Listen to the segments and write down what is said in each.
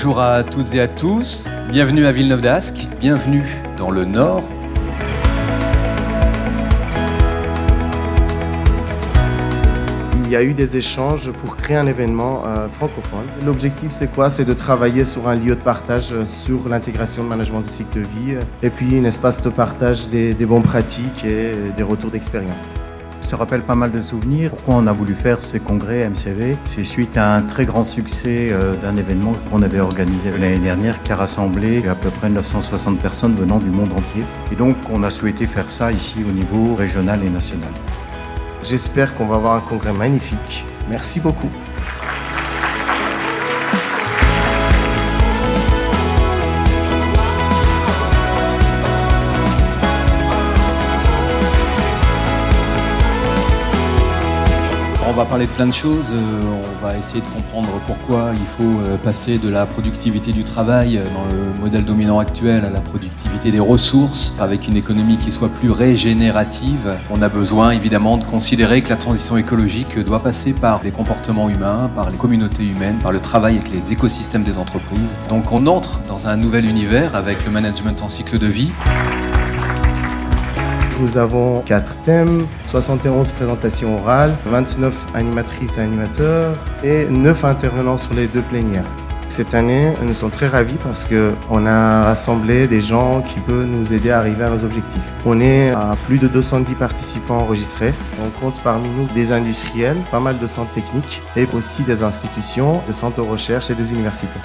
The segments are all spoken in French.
Bonjour à toutes et à tous, bienvenue à Villeneuve d'Ascq, bienvenue dans le Nord. Il y a eu des échanges pour créer un événement francophone. L'objectif, c'est quoi? C'est de travailler sur un lieu de partage sur l'intégration de management de cycle de vie et puis un espace de partage des bonnes pratiques et des retours d'expérience. Ça rappelle pas mal de souvenirs. Pourquoi on a voulu faire ce congrès MCV? C'est suite à un très grand succès d'un événement qu'on avait organisé l'année dernière qui a rassemblé à peu près 960 personnes venant du monde entier. Et donc, on a souhaité faire ça ici au niveau régional et national. J'espère qu'on va avoir un congrès magnifique. Merci beaucoup. On va parler de plein de choses, on va essayer de comprendre pourquoi il faut passer de la productivité du travail dans le modèle dominant actuel à la productivité des ressources avec une économie qui soit plus régénérative. On a besoin évidemment de considérer que la transition écologique doit passer par les comportements humains, par les communautés humaines, par le travail avec les écosystèmes des entreprises. Donc on entre dans un nouvel univers avec le management en cycle de vie. Nous avons 4 thèmes, 71 présentations orales, 29 animatrices et animateurs et 9 intervenants sur les 2 plénières. Cette année, nous sommes très ravis parce qu'on a rassemblé des gens qui peuvent nous aider à arriver à nos objectifs. On est à plus de 210 participants enregistrés. On compte parmi nous des industriels, pas mal de centres techniques et aussi des institutions, des centres de recherche et des universités.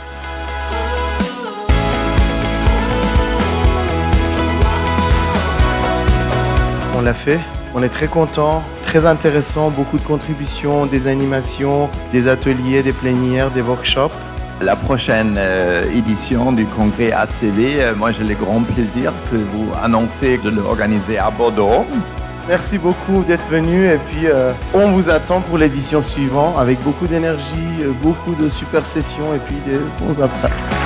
On l'a fait, on est très contents, très intéressant, beaucoup de contributions, des animations, des ateliers, des plénières, des workshops. La prochaine édition du congrès ACV, moi j'ai le grand plaisir que vous annoncez de l'organiser à Bordeaux. Merci beaucoup d'être venus et puis on vous attend pour l'édition suivante avec beaucoup d'énergie, beaucoup de super sessions et puis des bons abstracts.